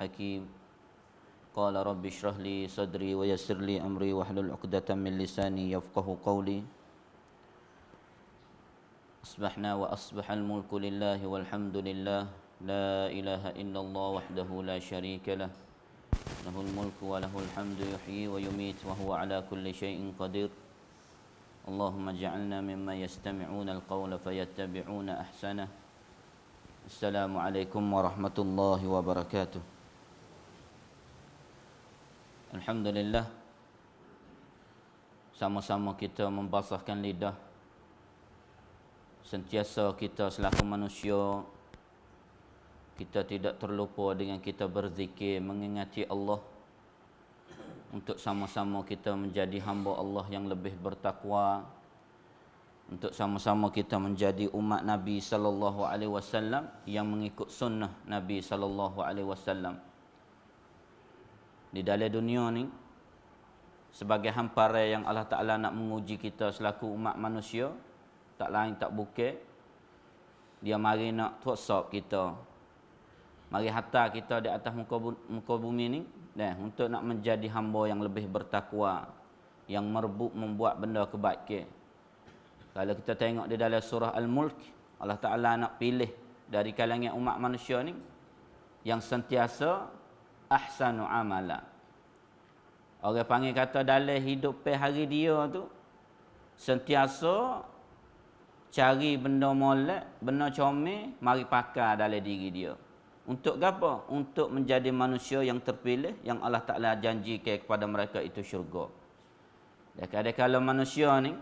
الحكيم قال رب اشرح لي صدري ويسر لي أمري واحلل عقدة من لساني يفقه قولي أصبحنا وأصبح الملك لله والحمد لله لا إله إلا الله وحده لا شريك له له الملك وله الحمد يحيي ويميت وهو على كل شيء قدير اللهم اجعلنا ممن يستمعون القول فيتبعون أحسنه. Assalamualaikum warahmatullahi wabarakatuh. Alhamdulillah, sama-sama kita membasahkan lidah. Sentiasa kita selaku manusia, kita tidak terlupa dengan kita berzikir, mengingati Allah, untuk sama-sama kita menjadi hamba Allah yang lebih bertakwa, untuk sama-sama kita menjadi umat Nabi sallallahu alaihi wasallam yang mengikut sunnah Nabi sallallahu alaihi wasallam. Di dalam dunia ni, sebagai hamparan yang Allah Taala nak menguji kita selaku umat manusia, tak lain tak bukan dia mari nak tuasap kita, mari hantar kita di atas muka bumi ni untuk nak menjadi hamba yang lebih bertakwa, yang merebut membuat benda kebaikan. Kalau kita tengok di dalam surah Al-Mulk, Allah Ta'ala nak pilih dari kalangan umat manusia ni yang sentiasa ahsanu amala. Orang panggil kata dalam hidup hari dia tu sentiasa cari benda molek, benda comel, mari pakai dalam diri dia. Untuk apa? Untuk menjadi manusia yang terpilih yang Allah Ta'ala janjikan kepada mereka itu syurga. Dan kadang-kadang manusia ni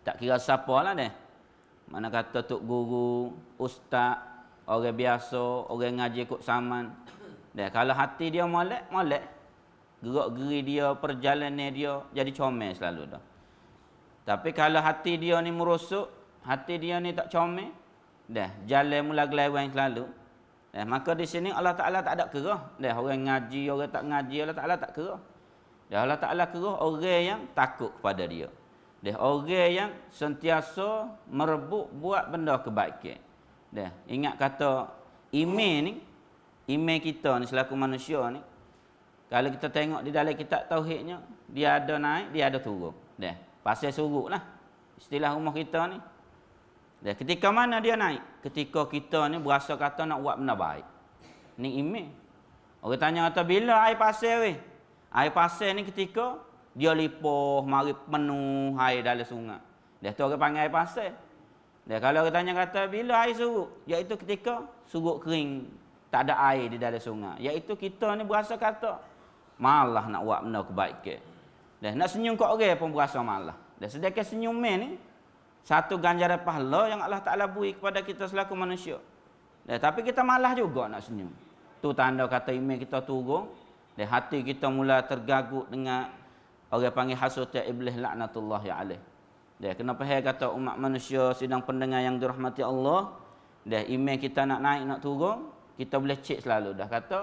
tak kira siapa lah deh. Mana kata tok guru, ustaz, orang biasa, orang ngaji kok saman. Deh, kalau hati dia molek, gerak-geri dia, perjalanan dia jadi comel selalu dah. Tapi kalau hati dia ni merosok, hati dia ni tak comel, dah jalan mula gelawang selalu. Maka di sini Allah Taala tak ada kira. Dah orang ngaji, orang tak ngaji, Allah Taala tak kira. Dah Allah Taala kira orang yang takut kepada dia. Dia orang yang sentiasa merebut buat benda kebaikan. Dia ingat kata iman kita ni selaku manusia ni, kalau kita tengok di dalam kitab tauhidnya, dia ada naik, dia ada turun. Dia pasal surutlah istilah rumah kita ni. Dia ketika mana dia naik? Ketika kita ni berasa kata nak buat benda baik. Ni iman. Orang tanya kata bila air pasal weh? Air pasal ni ketika dia lipoh, mari penuh air dalam sungai. Dia tu orang panggil air pasal. Dia kalau orang tanya kata bila air surut, iaitu ketika surut kering, tak ada air di dalam sungai. Iaitu kita ni berasa kata malah nak buat benda kebaikan. Dia nak senyum kat orang pun berasa malah. Dan sedangkan senyuman ni satu ganjaran pahala yang Allah Taala beri kepada kita selaku manusia. Dan tapi kita malah juga nak senyum. Tu tanda kata iman kita turun, dan hati kita mula tergaguk dengan orang panggil hasut iblis laknatullahi alaih. Dia kenapa hai kata umat manusia sidang pendengar yang dirahmati Allah, dia iman kita nak naik nak turun, kita boleh cek selalu dah kata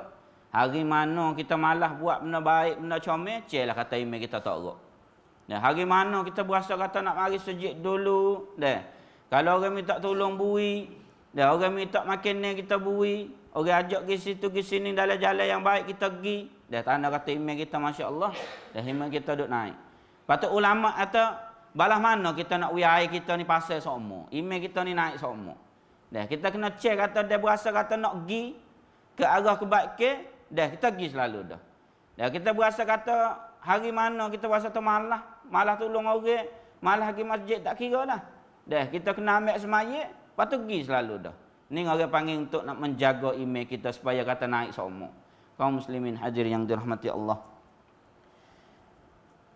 hari mana kita malah buat benda baik, benda comel, ceklah kata iman kita tak erat. Dia hari mana kita berasa kata nak mari sujud dulu, dia kalau orang minta tolong bui, dia orang minta makanan kita bui, orang ajak ke situ ke sini dalam jalan yang baik kita pergi. Dah tanda kata iman kita masya-Allah, dah iman kita duk naik. Patut ulama kata balah mana kita nak air kita ni pasal semua. Iman kita ni naik semua. Dah kita kena cek kata dia berasa kata nak pergi ke arah kebaikan, dah kita pergi selalu dah. Dah kita berasa kata hari mana kita berasa tu malah tolong orang, malah pergi masjid tak kira dah. Dah kita kena ambil semayat, patut pergi selalu dah. Ni orang panggil untuk nak menjaga iman kita supaya kata naik semua. Kaum muslimin hadir yang dirahmati Allah.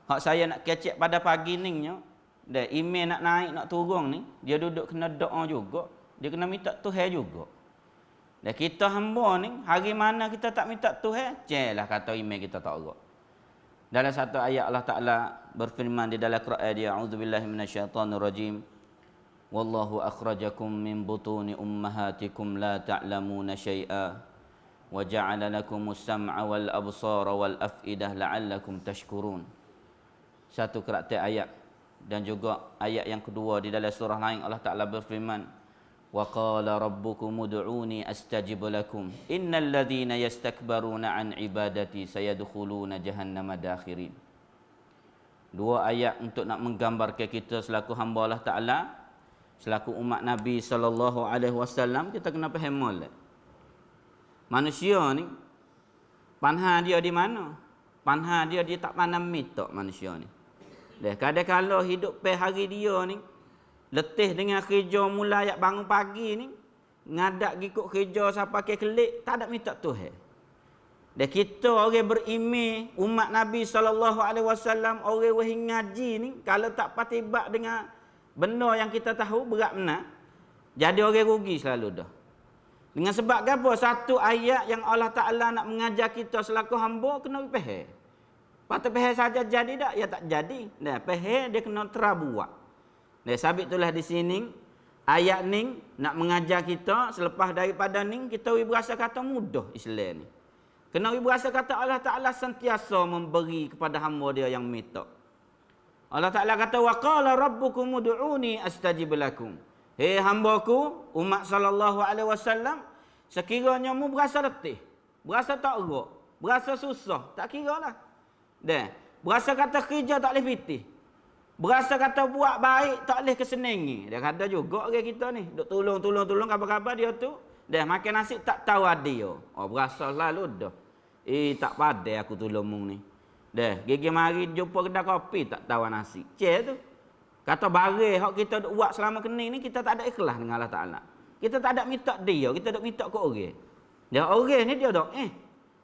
Hak saya nak kecek pada pagi ni nya, dah iman nak naik nak turun ni, dia duduk kena doa juga, dia kena minta Tuhan juga. Dan kita hamba ni, hari mana kita tak minta Tuhan, jelah kata iman kita tak erat. Dalam satu ayat Allah Taala berfirman di dalam Quran dia, a'udzubillahi minasyaitonirrajim. Wallahu akhrajakum min butuni ummahatikum la ta'lamuna syai'a. وَجَعَلَ لَكُمُ السَّمْعَ وَالْأَبْصَارَ وَالْأَفْئِدَةَ لَعَلَّكُمْ تَشْكُرُونَ. Satu kerangka ayat. Dan juga ayat yang kedua di dalam surah lain Allah Ta'ala berfirman, Wa qala rabbukum ud'uni astajib lakum. Innal ladzina yastakbaruna an ibadati sayadkhuluna jahannama dakhirin. Dua ayat untuk nak menggambarkan kita selaku hamba Allah Ta'ala, selaku umat Nabi sallallahu alaihi wasallam, kita kena faham molek. Manusia ni panha dia di mana? Panha dia tak pandang mitok manusia ni. Dah kadang-kala hidup pe hari dia ni letih dengan kerja mulai bangun pagi ni, ngadak gikut kerja sampai ke kelik, tak ada minta Tuhan. Dan kita orang berimej, umat Nabi sallallahu alaihi wasallam, orang wahai ngaji ni, kalau tak patibak dengan benda yang kita tahu berat benar, jadi orang rugi selalu dah. Dengan sebab apa? Satu ayat yang Allah Ta'ala nak mengajar kita selaku hamba kena faham. Patut faham saja jadi tak? Ya tak jadi. Nah, faham dia kena terabuat. Dan sabit itulah di sini ayat ni nak mengajar kita, selepas daripada ni kita berasa kata mudah Islam ni. Kena berasa kata Allah Ta'ala sentiasa memberi kepada hamba dia yang minta. Allah Ta'ala kata wa qala rabbukum ud'uni astajib lakum. Hei hamba-Ku umat sallallahu alaihi wasallam, sekiranya mu berasa letih, berasa tak erak, berasa susah, tak kiralah. Dah, berasa kata kerja tak boleh pitih. Berasa kata buat baik tak boleh kesenangi. Dia kata juga orang kita ni, duk tolong khabar-khabar dia tu, dah makan nasi tak tahu ada dia. Oh, berasa lalu dah. Tak pandai aku tolong mung ni. Dah, gigi mari jumpa kedai kopi tak tahu nasi. Cik tu. Kata barang hak kita duk buat selama kening ni kita tak ada ikhlas dengan Allah Ta'ala. Kita tak ada minta dia, kita duk minta ke orang. Dia orang ni dia dok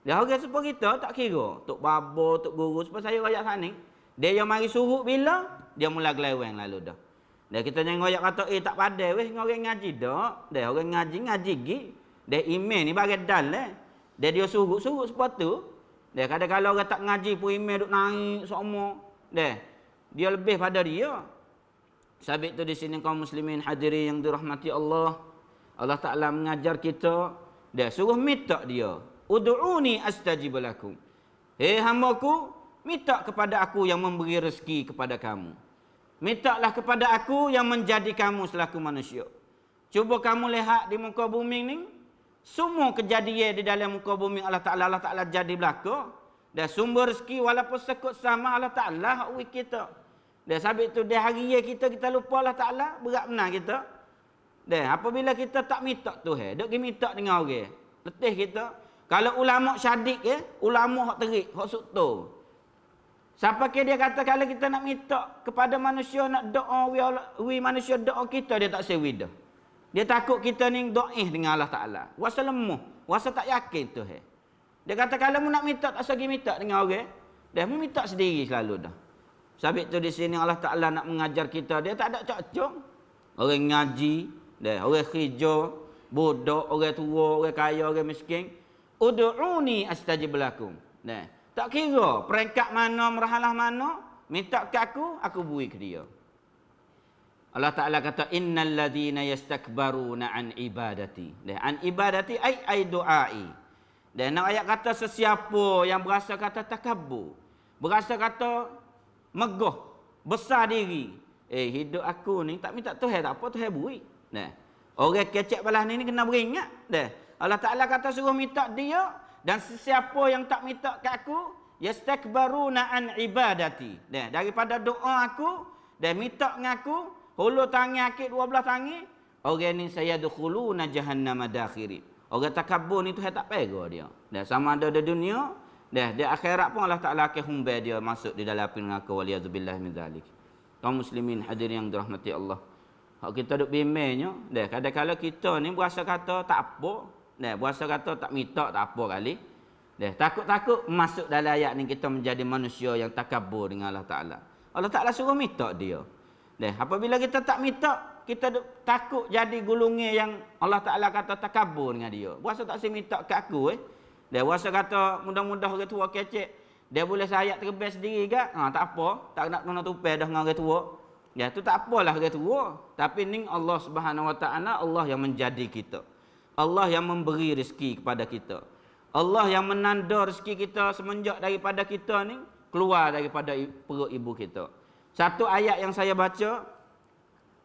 dia orang supaya kita tak kira. Tok babo, tok guru supaya saya royak sana ni. Dia yang mari suruh bila dia mula geleweng lalu dah. Dia kita jangan royak kata tak pandai weh orang ngaji dak. Dia orang ngaji gi. Dia email ni bagi dal lah. Dia suruh sepatu. Dia kadang-kadang orang tak ngaji pun email duk naik semua. Dia lebih pada dia. Sabit tu di sini kaum muslimin hadirin yang dirahmati Allah. Allah Ta'ala mengajar kita, dia suruh minta dia. Ud'uni astajib lakum. Hei hamba-Ku, minta kepada aku yang memberi rezeki kepada kamu. Mintalah kepada aku yang menjadi kamu selaku manusia. Cuba kamu lihat di muka bumi ni, semua kejadian di dalam muka bumi Allah Ta'ala jadi belaka. Dan sumber rezeki walaupun sekut sama Allah Ta'ala hak kita. Dan sabit tu dia hari kita lupa Allah Ta'ala, berat benar kita. Dan apabila kita tak minta Tuhan, duk pergi minta dengan orang, letih kita. Kalau ulama syadik ulama hak terik, hak sukto. Siapa ke dia kata kalau kita nak minta kepada manusia nak doa wi manusia doa kita, dia tak sewi dah. Dia takut kita ni doa dengan Allah Ta'ala. Wasa lemah, wasa tak yakin Tuhan. Dia kata kalau mu nak minta tak segi minta dengan orang, dah mu minta sendiri selalu dah. Sabit tu di sini Allah Ta'ala nak mengajar kita, dia tak ada cocok. Orang ngaji, dah, orang kerja, bodoh, orang tua, orang kaya, orang miskin. Ud'uni astajib lakum. Dah, tak kira peringkat mana, merahalah mana, minta ke aku beri ke dia. Allah Ta'ala kata innal ladzina yastakbaruna an ibadati. Dah, an ibadati ai du'ai. Dan nak ayat kata sesiapa yang berasa kata takabur, berasa kata megah, besar diri. Hidup aku ni tak minta Tuhan tak apa, Tuhan beri. Nah, orang kecek balah ni kena beringat. Dah, Allah Ta'ala kata suruh minta dia, dan sesiapa yang tak minta ke aku, yastakbaruna an ibadati. Dah, daripada doa aku, dan minta dengan aku, hulu tangan akik 12 tangan, orang ni saya dukhuluna jahannama dakhirin. Orang takabur ni Tuhan tak pega dia. Dah, sama ada di dunia, dah, di akhirat pun Allah Ta'ala akan humbai dia masuk di dalam api neraka, waliyadzubillah min zalik. Kaum muslimin hadirin yang dirahmati Allah. Hak kita duk bimbangnya, dah, kadang-kadang kita ni berasa kata tak apa, dah, berasa kata tak minta tak apa kali. Dah, takut-takut masuk dalam ayat ni kita menjadi manusia yang takabur dengan Allah Ta'ala. Allah Ta'ala suruh minta dia. Dah, apabila kita tak minta, kita takut jadi gulungan yang Allah Ta'ala kata takabur dengan dia. Berasa tak saya minta ke aku Dia berasa kata mudah-mudah orang tua kecek, dia boleh sayat terbang sendiri ke? Tak apa, tak nak kena tupai dah dengan orang tua. Ya, tu tak apalah orang tua. Tapi ni Allah Subhanahu Wa Ta'ala, Allah yang menjadi kita. Allah yang memberi rezeki kepada kita. Allah yang menanda rezeki kita semenjak daripada kita ni keluar daripada perut ibu kita. Satu ayat yang saya baca,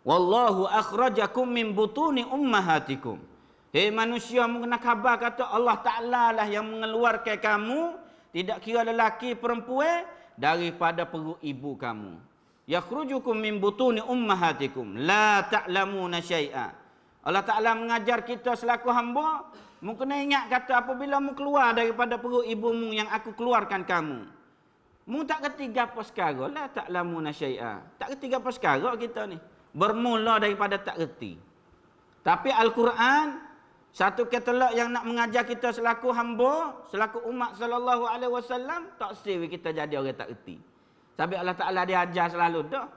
Wallahu akhrajakum min butuni ummahatikum. Hei manusia, mu kena khabar kata Allah Ta'ala lah yang mengeluarkan kamu, tidak kira lelaki perempuan, daripada perut ibu kamu. Yakhrujukum min butuni ummahatikum la ta'lamuna syai'a. Allah Ta'ala mengajar kita selaku hamba, mu kena ingat kata apabila mu keluar daripada perut ibumu yang aku keluarkan kamu. Mu tak kerti gapo sekarang, la ta'lamuna syai'a. Tak kerti gapo sekarang kita ni. Bermula daripada tak kerti. Tapi Al-Quran satu katalog yang nak mengajar kita selaku hamba, selaku umat sallallahu alaihi wasallam, tak sewi kita jadi orang tak erti. Sebab Allah Taala dia ajar selalu dah.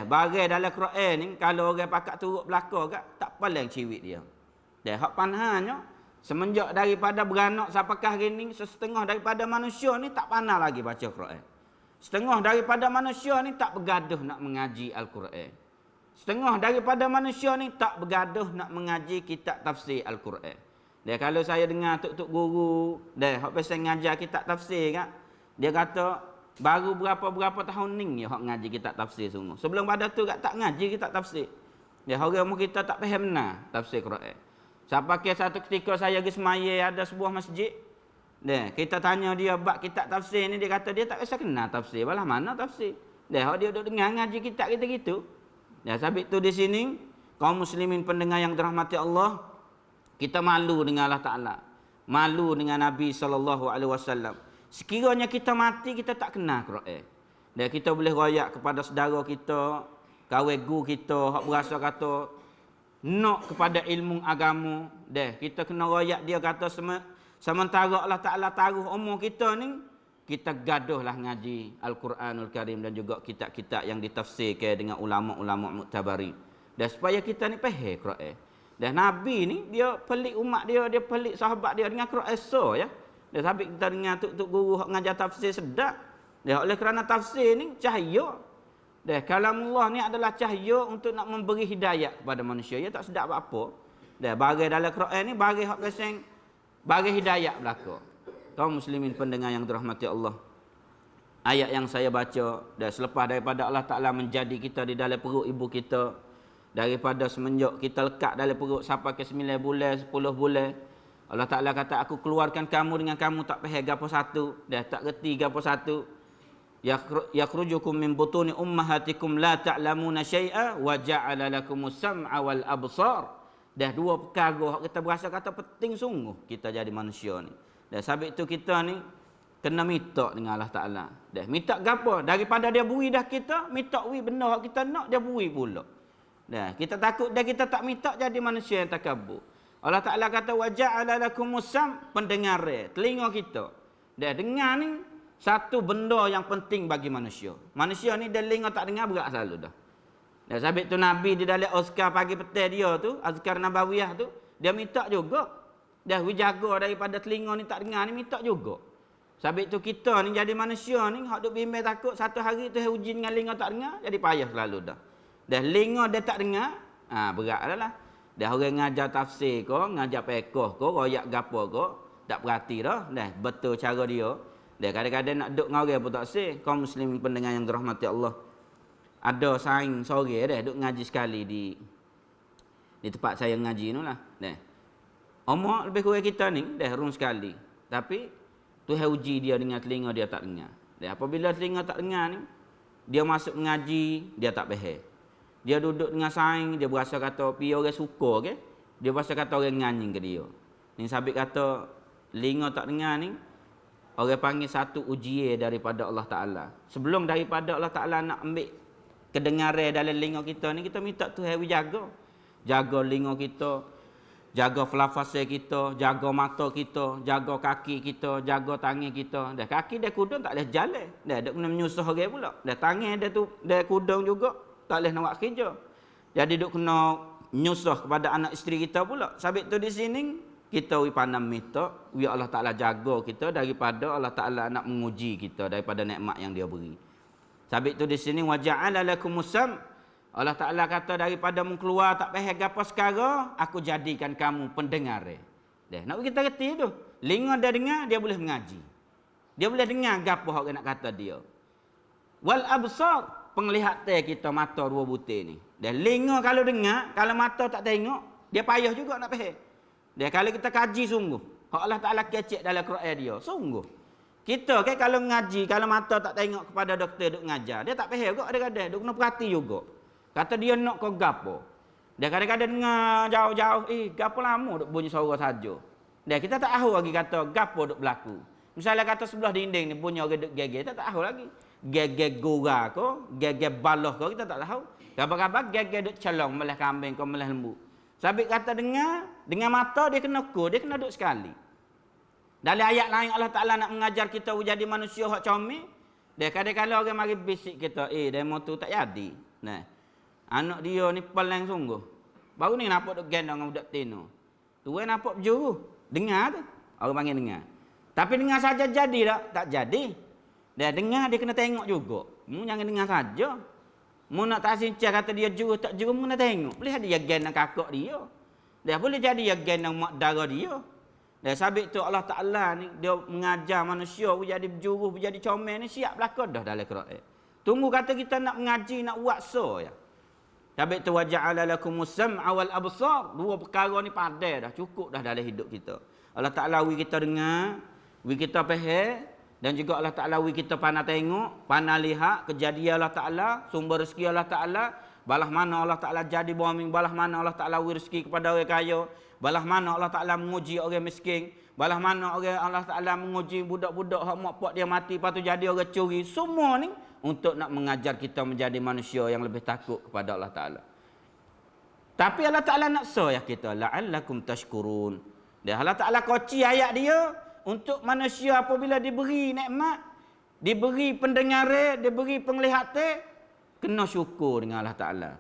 Bagai dalam Quran ni kalau orang pakak turut belaka tak paling ciwit dia. Hak panahnya semenjak daripada beranak sampakah hari ni setengah daripada manusia ni tak pandai lagi baca Quran. Setengah daripada manusia ni tak bergaduh nak mengaji Al-Quran. Setengah daripada manusia ni tak bergaduh nak mengaji kitab tafsir Al-Quran. Kalau saya dengar tok-tok guru, hak pasal ngajar kitab tafsir kan, dia kata baru berapa tahun ni hak ngaji kitab tafsir sungguh. Sebelum pada tu tak ngaji kitab tafsir. Orang mu kita tak faham benar tafsir Quran. Sampai ke satu ketika saya pergi semaya ada sebuah masjid. Kita tanya dia bab kitab tafsir ni, dia kata dia tak biasa kenal tafsir. Balah mana tafsir? Hak dia duk dengar ngaji kitab kita gitu. Sebab itu di sini kaum muslimin pendengar yang dirahmati Allah, kita malu dengan Allah Taala, malu dengan Nabi sallallahu alaihi wasallam. Sekiranya kita mati kita tak kenal Quran. Dan kita boleh royak kepada saudara kita, kawan guru kita hak berasa kata nak kepada ilmu agama, kita kena royak dia kata sementara Allah Taala taruh umur kita ni, kita gaduhlah ngaji Al-Quranul Karim dan juga kitab-kitab yang ditafsirkan dengan ulama-ulama muktabari. Dan supaya kita ni faham Quran. Dan Nabi ni dia pelik umat dia pelik sahabat dia dengan Quran ya. Dan sampai kita dengar tok-tok guru hak ngajar tafsir sedap. Oleh kerana tafsir ni cahaya. Dan kalamullah ni adalah cahaya untuk nak memberi hidayah kepada manusia. Ya tak sedap apa-apa. Dan bagai dalam Quran ni bagai hak pasang bagai hidayah belaka. Kaum muslimin pendengar yang dirahmati Allah. Ayat yang saya baca dan selepas daripada Allah Ta'ala menjadi kita di dalam perut ibu kita, daripada semenjak kita lekat dalam perut sampai ke 9 bulan, 10 bulan, Allah Ta'ala kata aku keluarkan kamu dengan kamu tak faham gapo satu, dah tak reti gapo satu. Yakhrujukum min butuni ummahatikum la ta'lamuna syai'a wa ja'ala lakumus sam'a wal absar. Dah dua perkara kita berasa kata penting sungguh kita jadi manusia ni. Dan sebab itu kita ni kena minta dengan Allah Ta'ala. Dah minta gapo? Daripada dia beri dah kita, minta wi benda hak kita nak dia beri pula. Dah kita takut dah kita tak minta jadi manusia yang takabur. Allah Ta'ala kata wa ja'ala lakumus sam, pendengar telinga kita. Dah dengar ni satu benda yang penting bagi manusia. Manusia ni telinga tak dengar berat selalu dah. Dan sebab tu Nabi di dalam azkar pagi petang dia tu, azkar nabawiyah tu, dia minta juga. Dah jaga daripada telinga ni tak dengar ni minta juga. Sebab tu kita ni jadi manusia ni hak duk bimbang takut satu hari tu uji dengan telinga tak dengar jadi payah selalu dah. Dah telinga dia tak dengar, berat dah. Dah orang ngajar tafsir ko, ngajar fiqh ko, royak gapo ko, tak perhati dah. Dah betul cara dia. Dah kadang-kadang nak duk dengan orang pun tak seh. Kaum muslimin pendengar yang dirahmati Allah. Ada saing sore dah duk ngaji sekali di tempat saya ngaji tu lah. Dah. Umur lebih kurang kita ni dah rung sekali. Tapi Tuhan uji dia dengan telinga dia tak dengar. Dan apabila telinga tak dengar ni, dia masuk mengaji, dia tak faham. Dia duduk dengan saing, dia berasa kata pi orang suka ke? Dia berasa kata orang nganying ke dia. Ni sabit kata telinga tak dengar ni, orang panggil satu ujian daripada Allah Taala. Sebelum daripada Allah Taala nak ambil kedengaran dalam telinga kita ni, kita minta Tuhan jaga. Jaga telinga kita, jaga pelafaz kita, jaga mata kita, jaga kaki kita, jaga tangan kita. Dah kaki dia kudung tak boleh jalan. Dah dia kena menyusah orang pula. Dah tangan dia tu dia kudung juga tak boleh nak buat kerja. Jadi duk kena menyusah kepada anak isteri kita pula. Sebab tu di sini kita pandang minta ya Allah Taala jaga kita daripada Allah Taala nak menguji kita daripada nikmat yang dia beri. Sebab tu di sini wa ja'ala lakumus sam. Allah Ta'ala kata daripada mu keluar tak faham apa sekarang, aku jadikan kamu pendengar. Nak kita reti tu. Linga dia dengar, dia boleh mengaji. Dia boleh dengar gapo hak nak kata dia. Wal absar, penglihatan kita mata dua butir ni. Dan telinga kalau dengar, kalau mata tak tengok, dia payah juga nak faham. Dia kalau kita kaji sungguh, hak Allah Taala kecek dalam Quran dia, sungguh. Kita kan kalau ngaji, kalau mata tak tengok kepada doktor duk ngajar, dia tak faham juga kadang-kadang, duk kena perhati juga. Kata dia nak ke gapo. Dia kadang-kadang dengar jauh-jauh, gapo lama duk bunyi suara saja. Dia kita tak tahu lagi kata gapo duk berlaku. Misalnya kata sebelah dinding ni bunyi orang duk gegek, kita tak tahu lagi. Gegek gora ko, gegek baloh ko, kita tak tahu. Kabar-kabar gegek duk celong meleh kambing ko meleh lembu. Sabit kata dengan mata dia kena ukur, dia kena duk sekali. Dalam ayat lain Allah Taala nak mengajar kita jadi manusia hak comel. Dia kadang-kadang orang mari bisik kita, demo tu tak jadi. Nah. Anak dia ni pelang sungguh. Baru ni nampak duk gendong dengan budak tino. Tu nampak berjuru. Dengar tu. Orang panggil dengar. Tapi dengar saja jadi tak? Tak jadi. Dia dengar dia kena tengok juga. Mu jangan dengar saja. Mu nak tak sincah kata dia juru tak juru mu kena tengok. Boleh dia gendong kakak dia. Dia boleh jadi dia gendong mak dara dia. Dan sabit tu Allah Taala ni dia mengajar manusia jadi berjuru, jadi comel ni siap belaka dah dalam Quran. Tunggu kata kita nak mengaji, nak buat so ya. Sabit tu waja'ala lakumus sam'a wal absar. Dua perkara ni padai dah, cukup dah dalam hidup kita. Allah Taala wi kita dengar, wi kita faham dan juga Allah Taala wi kita pandai tengok, pandai lihat kejadian Allah Taala, sumber rezeki Allah Taala, balah mana Allah Taala jadi bumi, balah mana Allah Taala wi rezeki kepada orang kaya, balah mana Allah Taala menguji orang miskin, balah mana orang Allah Taala menguji budak-budak hak mak pak dia mati lepas tu jadi orang curi. Semua ni untuk nak mengajar kita menjadi manusia yang lebih takut kepada Allah Taala. Tapi Allah Taala nak sayang kita, la'allakum tashkurun. Dia Allah Taala koci ayat dia untuk manusia apabila diberi nikmat, diberi pendengaran, diberi penglihatan, kena syukur dengan Allah Taala.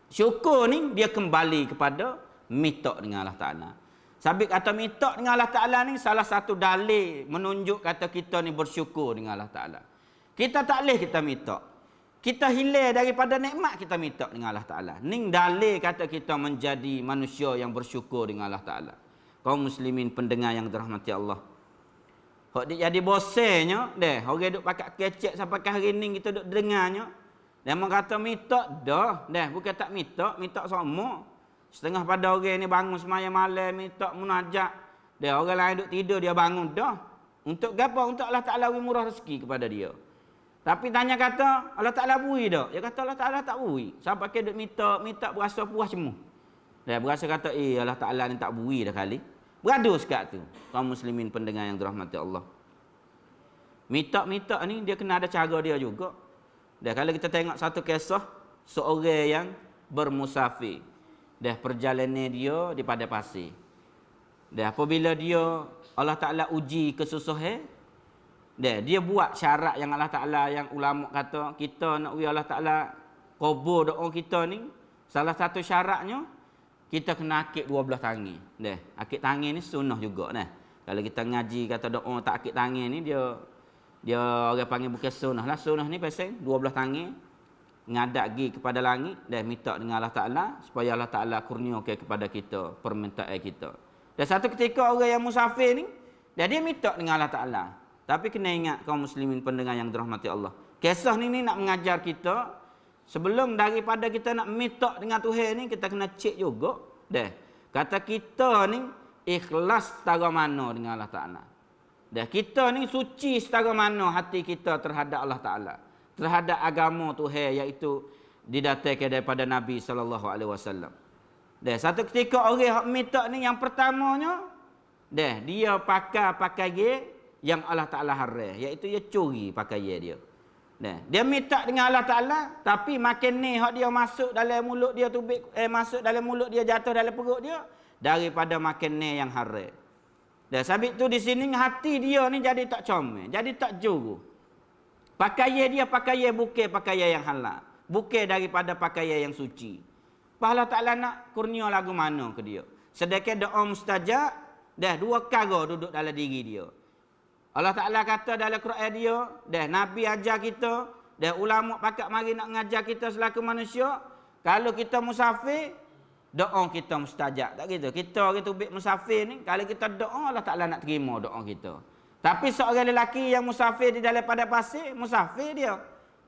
Syukur ni dia kembali kepada mitok dengan Allah Taala. Sabit kata mitok dengan Allah Taala ni salah satu dalil menunjuk kata kita ni bersyukur dengan Allah Taala. Kita tak boleh kita minta. Kita hilang daripada nikmat kita minta dengan Allah Taala. Ning dalil kata kita menjadi manusia yang bersyukur dengan Allah Taala. Kaum muslimin pendengar yang dirahmati Allah. Hak dia jadi bosennya, orang duk pakai kecek sampai hari ni kita duk dengarnya. Dia kata minta dah, bukan tak minta, minta sama. Setengah pada orang ni bangun semaya malam minta munajat. Orang lain duk tidur dia bangun dah. Untuk apa? Untuk Allah Taala murah rezeki kepada dia. Tapi tanya kata Allah Taala bui dak. Dia kata Allah Taala tak bui. Sampai ke duk minta berasa puas cemu. Dia berasa kata Allah Taala ni tak bui dah kali. Beradu sekat tu. Kaum muslimin pendengar yang dirahmati Allah. Minta ni dia kena ada cara dia juga. Dia kalau kita tengok satu kisah seorang yang bermusafir. Dia perjalanan dia di padang pasir. Dia apabila dia Allah Taala uji kesusahan, dia buat syarat yang Allah Taala yang ulama kata kita nak Allah Taala kabul doa kita ni, salah satu syaratnya kita kena akik 12 tangan. Akik tangan ni sunnah juga nah. Kalau kita ngaji kata doa tak akik tangan ni dia orang panggil bukan sunnah lah. Sunnah ni pasal 12 tangan ngadak gi kepada langit dan minta dengan Allah Taala supaya Allah Taala kurniakan kepada kita permintaan kita. Dan satu ketika orang yang musafir ni dia minta dengan Allah Taala. Tapi kena ingat kaum muslimin pendengar yang dirahmati Allah. Kisah ni nak mengajar kita sebelum daripada kita nak minta dengan Tuhan ni kita kena cek juga. Kata kita ni ikhlas setara mana dengan Allah Taala. Kita ni suci setara mana hati kita terhadap Allah Taala, terhadap agama Tuhan iaitu didatangkan daripada Nabi sallallahu alaihi wasallam. Satu ketika orang hak minta ni yang pertamanya dia pakai yang Allah Taala haram, iaitu dia curi pakaian dia. Dia minta dengan Allah Taala tapi makin ni hak dia masuk dalam mulut dia tubik masuk dalam mulut dia jatuh dalam perut dia daripada makin ni yang haram. Sabit tu di sini hati dia ni jadi tak comel, jadi tak juru. Pakaian dia pakaian bukan pakaian yang halal, bukan daripada pakaian yang suci. Allah Taala nak kurnia lagu mana ke dia? Sedekah doa mustajab, dua perkara duduk dalam diri dia. Allah Ta'ala kata dalam Quran dia, Nabi ajar kita, ulama pakat mari nak ngajar kita selaku manusia, kalau kita musafir, doa kita mustajab. Tak gitu. Kita orang tubik musafir ni, kalau kita doa, Allah Ta'ala nak terima doa kita. Tapi seorang lelaki yang musafir di dalam padang pasir, musafir dia.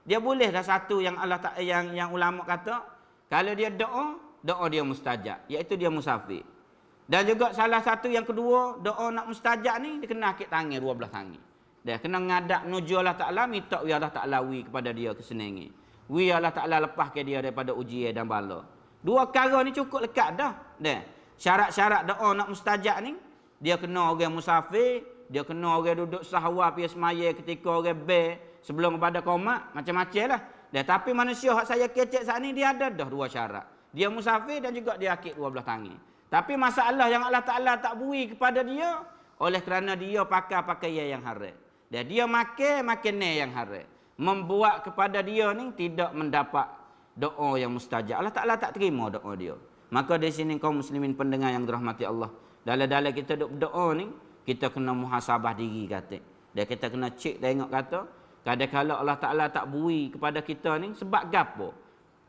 Dia boleh dah satu yang yang ulama kata, kalau dia doa dia mustajab, iaitu dia musafir. Dan juga salah satu yang kedua, doa nak mustajab ni dia kena akik tangan 12 tangan. Dia kena ngadap menuju Allah Taala, minta wi Allah Taala wi kepada dia kesenangan. Wi Allah Taala lepas ke dia daripada ujian dan bala. Dua perkara ni cukup lekat dah. Dia syarat-syarat doa nak mustajab ni, dia kena orang musafir, dia kena orang duduk sahwa pi semaya ketika orang sebelum pada qomat, macam-macam lah. Dia tapi manusia hak saya kecek saat ni dia ada dah dua syarat. Dia musafir dan juga dia akik 12 tangan. Tapi masalah yang Allah Ta'ala tak beri kepada dia, oleh kerana dia pakai pakaian yang haram. Dan dia makan yang haram. Membuat kepada dia ni tidak mendapat doa yang mustajab. Allah Ta'ala tak terima doa dia. Maka di sini kaum muslimin pendengar yang dirahmati Allah. Dalam kita duk berdoa ni, kita kena muhasabah diri kata. Dan kita kena cek tengok kata, kadang-kadang Allah Ta'ala tak beri kepada kita ni sebab gapo.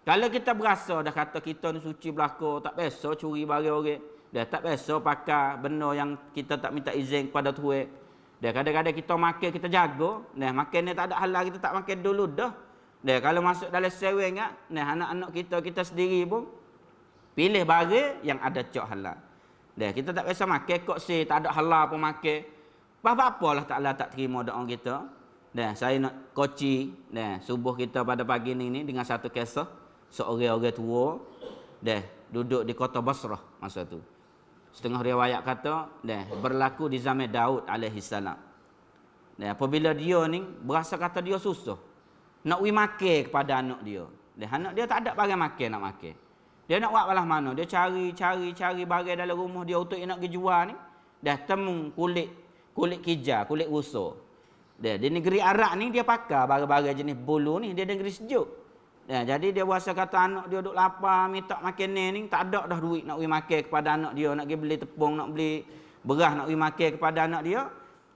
Kalau kita berasa dah kata kita ni suci belaka, tak biasa curi barang orang, dah tak biasa pakai benda yang kita tak minta izin kepada Tuhan. Dah kadang-kadang kita makan kita jaga, dah makan ni tak ada halal kita tak makan dulu dah. Dah kalau masuk dalam sereng ah, nah anak-anak kita sendiri pun pilih barang yang ada cak halal. Dah kita tak biasa makan kok tak ada halal pun makan. Apa-apa Allah Taala tak terima doa kita. Dah saya nak koci subuh kita pada pagi ni dengan satu kisah seorang tua duduk di kota Basrah masa tu. Setengah riwayat kata berlaku di zaman Daud alaihi salam. Apabila dia ni berasa kata dia susah nak makan kepada anak dia. Anak dia tak ada barang makan nak makan. Dia nak buat balas mana? Dia cari barang dalam rumah dia untuk nak pergi jual ni. Temu kulit kijah, kulit rusa. Di negeri Arab ni dia pakai barang-barang jenis bulu ni, dia negeri sejuk. Jadi dia rasa kata anak dia duduk lapar, minta makan ni, tak ada dah duit nak pergi makan kepada anak dia, nak pergi beli tepung, nak beli beras, nak pergi makan kepada anak dia.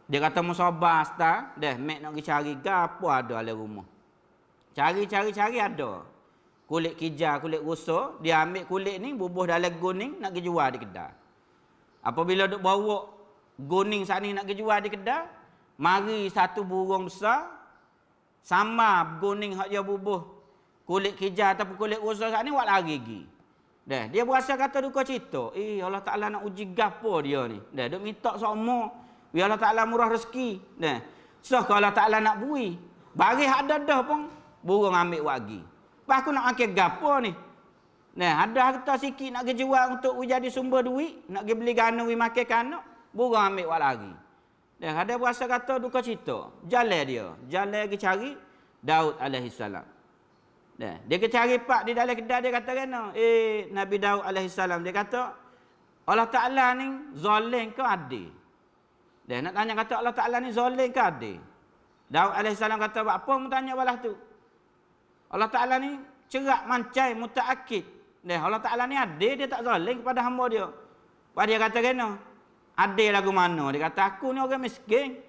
Dia kata musabar star, mek nak pergi cari gapo ada dalam rumah. Cari ada. Kulit kijah, kulit rusa, dia ambil kulit ni, bubuh dalam guning, nak pergi jual di kedai. Apabila duk bawa guning saat ni nak pergi jual di kedai, mari satu burung besar, sama guning hak dia bubuh kulit kijah ataupun kulit rusa saat ni buat lari pergi. Dia berasa kata duka cita. Allah Ta'ala nak uji gapo dia ni. Dia minta semua. Biar Allah Ta'ala murah rezeki. So kalau Allah Ta'ala nak beri, bagi hak ada pun, burung ambil wagi. Lepas aku nak makan gapo ni. Ada harta sikit nak pergi jual untuk jadi sumber duit, nak pergi beli gana pergi makan kanak, burung ambil buat lari. Ada berasa kata duka cita. Jalan pergi cari Daud alaihi salam. Dia cari pak di dalam kedai, dia kata kena. Nabi Daud alaihi salam dia kata, Allah Taala ni zalim ke adil? Dia nak tanya kata Allah Taala ni zalim ke adil? Daud alaihi salam kata, apa mu tanya balas tu? Allah Taala ni cerak mancai mutaakid. Allah Taala ni adil, dia tak zalim kepada hamba dia. Pak dia kata kena. Adil lagu mana? Dia kata aku ni orang miskin.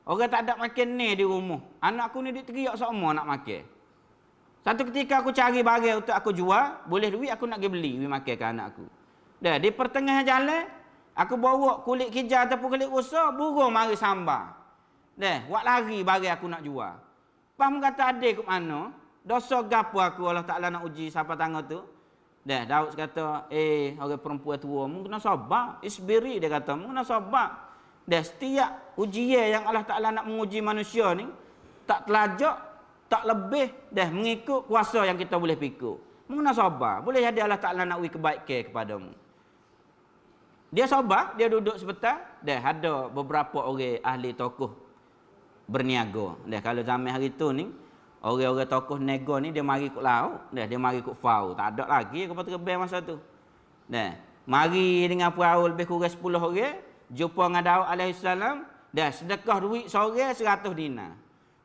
Orang tak ada makan ni di rumah. Anak aku ni teriak semua nak makan. Satu ketika aku cari barang untuk aku jual, boleh duit aku nak pergi beli makan ke anak aku. Di pertengahan jalan, aku bawa kulit kijah ataupun kulit rusa, burung mari sambar. Buat lari barang aku nak jual. Pas mu kata adik ke mana? Dosa gapo aku Allah Ta'ala nak uji siapa tangan tu? Daud kata, orang perempuan tua, mu kena sabar. Isbiri dia kata, mu kena sabar. Setiap ujian yang Allah Ta'ala nak menguji manusia ni, tak telajak, tak lebih mengikut kuasa yang kita boleh pikul. Mu kena sabar. Boleh jadi Allah Ta'ala nak beri kebaikan kepadamu. Dia sabar, dia duduk sebentar, ada beberapa orang ahli tokoh berniaga. Kalau zaman hari tu ni, orang-orang tokoh nego ni dia mari ke laut, dia mari ke fau. Tak ada lagi kapal terbang masa tu. Mari dengan perahu lebih kurang 10 orang, jumpa dengan Daud alaihi salam, sedekah duit seorang 100 dinar.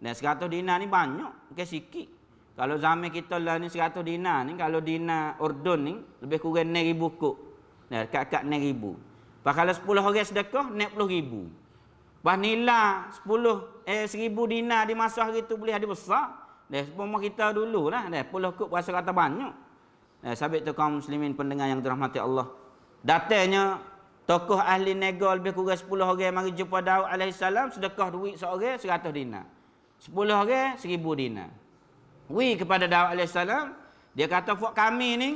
100 dinar ni banyak, bukan sikit. Kalau zaman kita lah ni 100 dinar ni, kalau dinar Urdun ni lebih kurang 6,000 kok. Dekat-dekat 6,000. Pas kalau 10 orang sedekah 60,000. Pas nilai 1,000 dinar di masa hari tu boleh ada besar. Sepuluh kita dulu lah, 10 kok berasa kata banyak. Sabit tu kaum muslimin pendengar yang dirahmati Allah. Datanya tokoh ahli nego lebih kurang 10 orang mari jumpa Daud alaihi salam, sedekah duit seorang 100 dinar. 10 orang 1,000 dinar. wi kepada Daud alaihissalam, dia kata fok kami ni,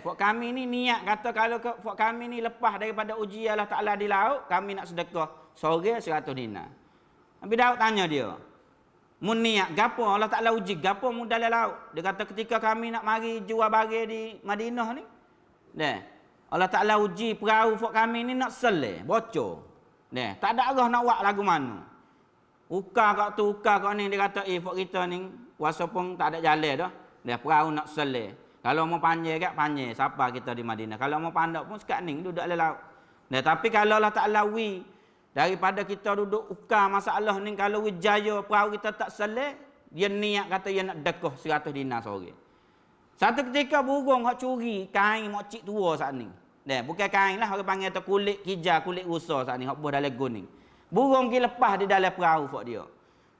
fok kami ni niat kata kalau fok kami ni lepas daripada uji Allah Taala di laut, kami nak sedekah sore 100 dinar. Nabi Daud tanya dia, mun niat gapo Allah Taala uji gapo mu dalam laut? Dia kata ketika kami nak mari jual barang di Madinah ni, Allah Taala uji perahu fok kami ni nak seleh, bocor. Tak ada arah nak buat lagu mana. Ukar kat tu, ukar kat ni, dia kata fok kita ni kuasa pun tak ada jalan dah. Perahu nak seleh. Kalau mau panjang kat panjang, siapa kita di Madinah. Kalau mau pandak pun sekat ni duduk dalam laut. Tapi kalau Allah Taala wi daripada kita duduk ukar masalah ni, kalau we jaya perahu kita tak seleh, dia niat kata dia nak dekah 100 dinar sore. Satu ketika burung hak curi kain mak cik tua saat ni. Bukan kain lah, orang panggil tu kulit hijau, kulit rusa saat ni, hak buah dalam gun ni. Burung pergi lepas di dalam perahu fak dia.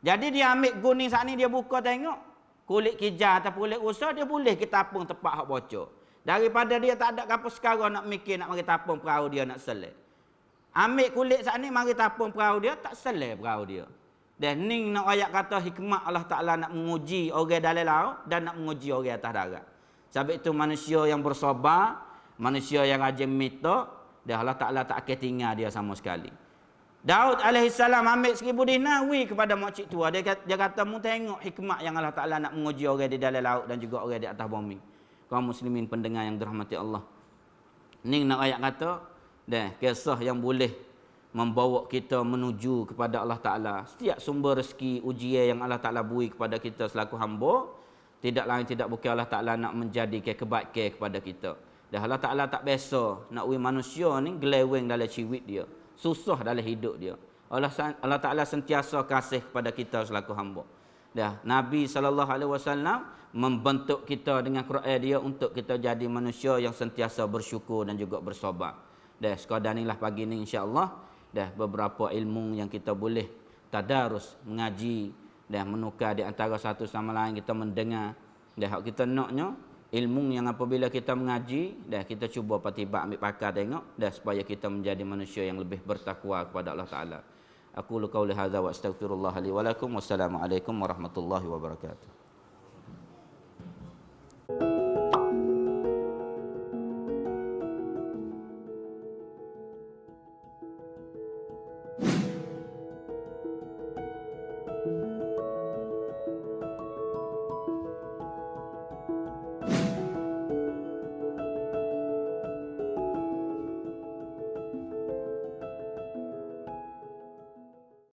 Jadi dia ambil gun ni saat ni, dia buka tengok kulit hijau atau kulit rusa, dia boleh kita tapung tepat hak bocor. Daripada dia tak ada apa sekarang nak mikir nak mari tapung perahu dia nak seleh. Ambil kulit saat ni mari tapung perahu dia, tak seleh perahu dia. Dan ni nak ayat kata hikmat Allah Taala nak menguji orang dalam laut dan nak menguji orang atas darat. Sebab itu manusia yang bersabar, manusia yang rajin minta, dan Allah Taala tak akan tinggal dia sama sekali. Daud alaihissalam ambil 1000 dinar wi kepada makcik tua. Dia kata mu tengok hikmat yang Allah Taala nak menguji orang di dalam laut dan juga orang di atas bumi. Kaum muslimin pendengar yang dirahmati Allah. Ni nak ayat kata kisah yang boleh membawa kita menuju kepada Allah Ta'ala. Setiap sumber rezeki, ujian yang Allah Ta'ala beri kepada kita selaku hamba, tidak lain tidak bukan Allah Ta'ala nak menjadikan kebaikan kepada kita. Dan Allah Ta'ala tak biasa nak beri manusia ni geleweng dalam ciwit dia, susah dalam hidup dia. Allah Ta'ala sentiasa kasih kepada kita selaku hamba. Dah Nabi SAW membentuk kita dengan Quran dia untuk kita jadi manusia yang sentiasa bersyukur dan juga bersabar. Dah sekadar inilah pagi ni insya-Allah dah beberapa ilmu yang kita boleh tadarus, mengaji dan menukar di antara satu sama lain, kita mendengar. Dah kita naknya ilmu yang apabila kita mengaji, dah kita cuba patibak ambil pakar tengok dah supaya kita menjadi manusia yang lebih bertakwa kepada Allah Taala. Aku qauli hadza wa astaghfirullah li wa lakum. Wassalamualaikum warahmatullahi wabarakatuh.